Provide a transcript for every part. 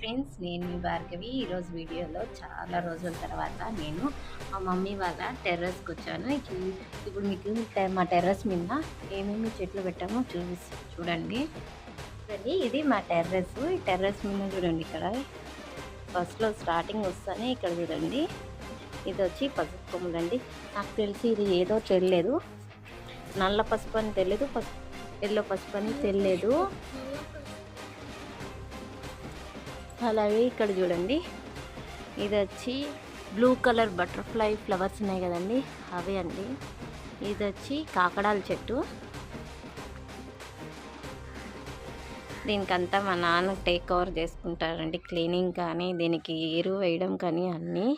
Friends, నేను మీ భార్గవి. ఈరోజు వీడియోలో చాలా రోజుల తర్వాత నేను మా మమ్మీ వాళ్ళ టెర్రస్కి వచ్చాను. ఇప్పుడు మీకు మా టెర్రస్ మీద ఏమేమి చెట్లు పెట్టామో చూడండి. ఇది మా టెర్రస్. ఈ టెర్రస్ మీద చూడండి, ఇక్కడ ఫస్ట్లో స్టార్టింగ్ వస్తానే ఇక్కడ చూడండి, ఇది వచ్చి పసుపు కొమ్ములండి. నాకు తెలిసి ఇది ఏదో తెలియదు, నల్ల పసుపు అని తెలియదు, ఎల్లో పసుపు అని తెలియదు. అలాగే ఇక్కడ చూడండి, ఇది వచ్చి బ్లూ కలర్ బటర్ఫ్లై ఫ్లవర్స్ ఉన్నాయి కదండి, అవే అండి. ఇది వచ్చి కాకడాల చెట్టు. దీనికంతా మా నాన్న టేక్ ఓవర్ చేసుకుంటారండి, క్లీనింగ్ కానీ దీనికి ఎరువు వేయడం కానీ అన్నీ.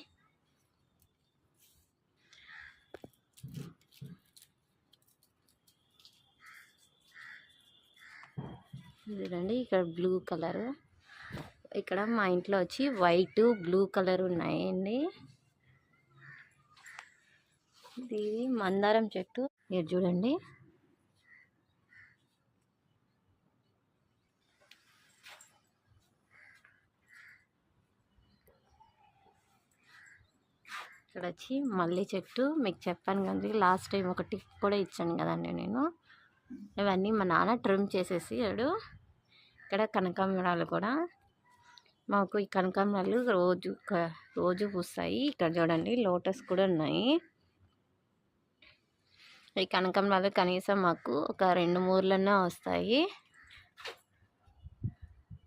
చూడండి, ఇక్కడ బ్లూ కలర్, ఇక్కడ మా ఇంట్లో వచ్చి వైట్ బ్లూ కలర్ ఉన్నాయండి. ఇది మందారం చెట్టు, మీరు చూడండి. ఇక్కడ వచ్చి మల్లె చెట్టు. మీకు చెప్పాను కదండి, లాస్ట్ టైం ఒక టిప్ కూడా ఇచ్చాను కదండి నేను. ఇవన్నీ మా నాన్న ట్రిమ్ చేసేసాడు. ఇక్కడ కనకాంబరాలు కూడా, మాకు ఈ కనకాంబరాలు రోజు పూస్తాయి. ఇక్కడ చూడండి, లోటస్ కూడా ఉన్నాయి. ఈ కనకాంబరాలు కనీసం మాకు ఒక 2-3 వస్తాయి.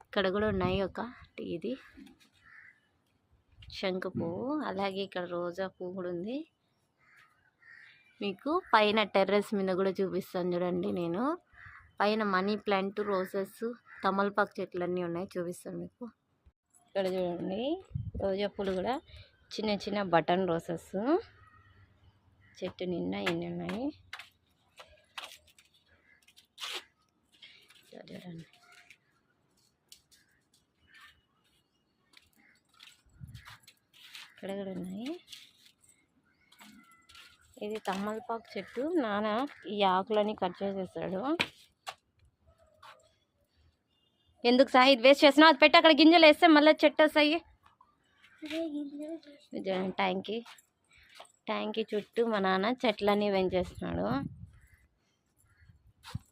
ఇక్కడ కూడా ఉన్నాయి ఇది శంకు పువ్వు. అలాగే ఇక్కడ రోజా పువ్వు కూడా ఉంది. మీకు పైన టెర్రస్ మీద కూడా చూపిస్తాను చూడండి. నేను పైన మనీ ప్లాంట్, రోజెస్, తమలపాకు చెట్లు అన్నీ ఉన్నాయి, చూపిస్తాను మీకు. ఇక్కడ చూడండి, రోజా పూలు కూడా చిన్న చిన్న బటన్ రోజెస్. చెట్టు నిండా ఎన్ని ఉన్నాయి చూడండి. ఇక్కడ కూడా ఉన్నాయి. ఇది తమలపాకు చెట్టు. నాన్న ఈ ఆకులని కట్ చేసేసాడు. ఎందుకు సాయి ఇది వేస్ట్ చేసినా? అది పెట్టి అక్కడ గింజలు వేస్తే మళ్ళీ చెట్టు వస్తాయి. ట్యాంకీ చుట్టూ మా నాన్న చెట్లన్నీ పెంచేస్తున్నాడు.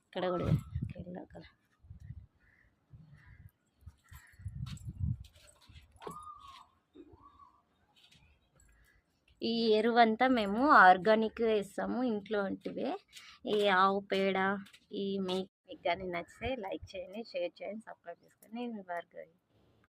ఇక్కడ కూడా ఈ ఎరువంతా మేము ఆర్గానిక్ వేస్తాము, ఇంట్లో వంటివే. ఈ ఆవు పేడ, ఈ మీకు కానీ నచ్చితే లైక్ చేయండి, షేర్ చేయండి, సబ్స్క్రైబ్ చేసుకోండి. నేను భార్గవి.